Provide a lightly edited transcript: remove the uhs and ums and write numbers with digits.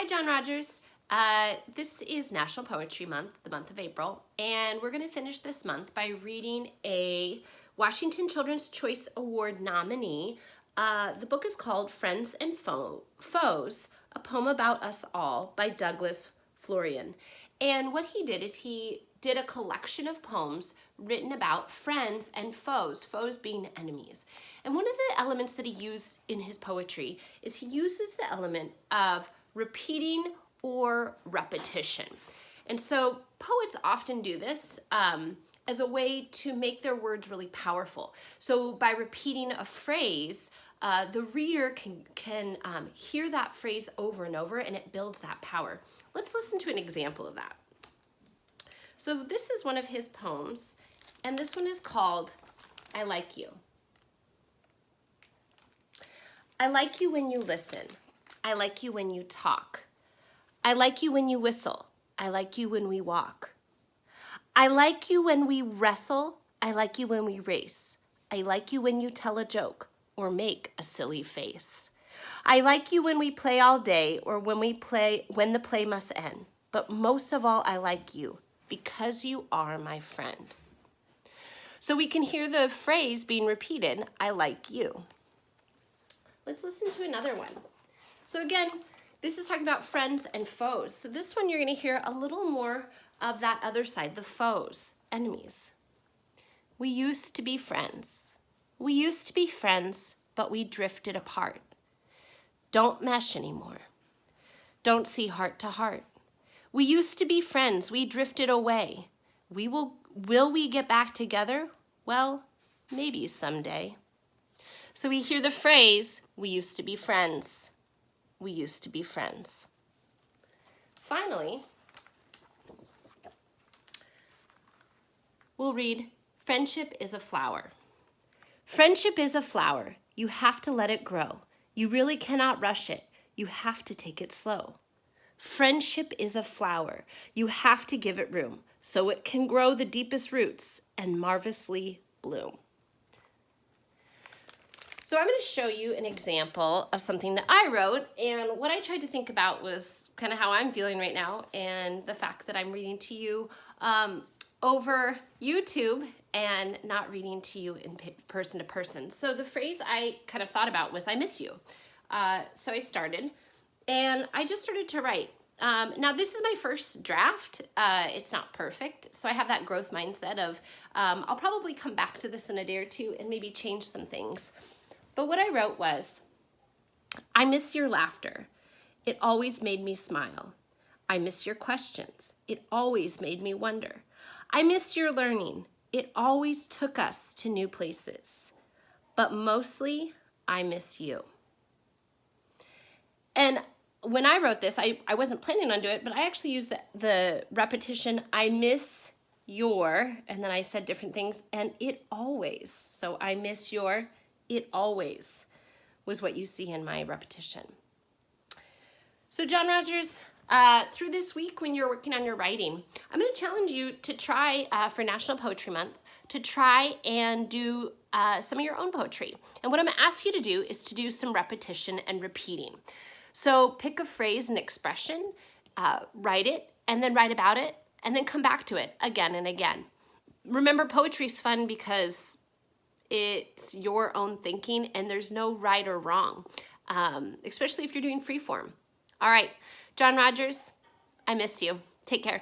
Hi, John Rogers. This is National Poetry Month, the month of April, and we're going to finish this month by reading a Washington Children's Choice Award nominee. The book is called Friends and Foes, A Poem About Us All by Douglas Florian. And what he did is he did a collection of poems written about friends and foes, foes being enemies. And one of the elements that he used in his poetry is he uses the element of repeating or repetition. And so poets often do this as a way to make their words really powerful. So by repeating a phrase, the reader can hear that phrase over and over, and it builds that power. Let's listen to an example of that. So this is one of his poems, and this one is called I Like You. I like you when you listen. I like you when you talk. I like you when you whistle. I like you when we walk. I like you when we wrestle. I like you when we race. I like you when you tell a joke or make a silly face. I like you when we play all day or when the play must end. But most of all, I like you because you are my friend. So we can hear the phrase being repeated, I like you. Let's listen to another one. So again, this is talking about friends and foes. So this one you're going to hear a little more of that other side, the foes, enemies. We used to be friends. We used to be friends, but we drifted apart. Don't mesh anymore. Don't see heart to heart. We used to be friends. We drifted away. Will we get back together? Well, maybe someday. So we hear the phrase, we used to be friends. We used to be friends. Finally, we'll read, Friendship is a flower. Friendship is a flower. You have to let it grow. You really cannot rush it. You have to take it slow. Friendship is a flower. You have to give it room so it can grow the deepest roots and marvelously bloom. So I'm going to show you an example of something that I wrote, and what I tried to think about was kind of how I'm feeling right now and the fact that I'm reading to you over YouTube and not reading to you in person to person. So the phrase I kind of thought about was, I miss you. So I started, and I just started to write. Now this is my first draft. It's not perfect, so I have that growth mindset of I'll probably come back to this in a day or two and maybe change some things. But what I wrote was, I miss your laughter. It always made me smile. I miss your questions. It always made me wonder. I miss your learning. It always took us to new places. But mostly, I miss you. And when I wrote this, I wasn't planning on doing it, but I actually used the repetition, I miss your, and then I said different things, and it always. So I miss your, it always was what you see in my repetition. So John Rogers, through this week when you're working on your writing, I'm going to challenge you to try, for National Poetry Month, to try and do some of your own poetry. And what I'm going to ask you to do is to do some repetition and repeating. So pick a phrase, an expression, write it, and then write about it, and then come back to it again and again. Remember, poetry is fun because it's your own thinking, and there's no right or wrong, especially if you're doing free form. All right, John Rogers, I miss you. Take care.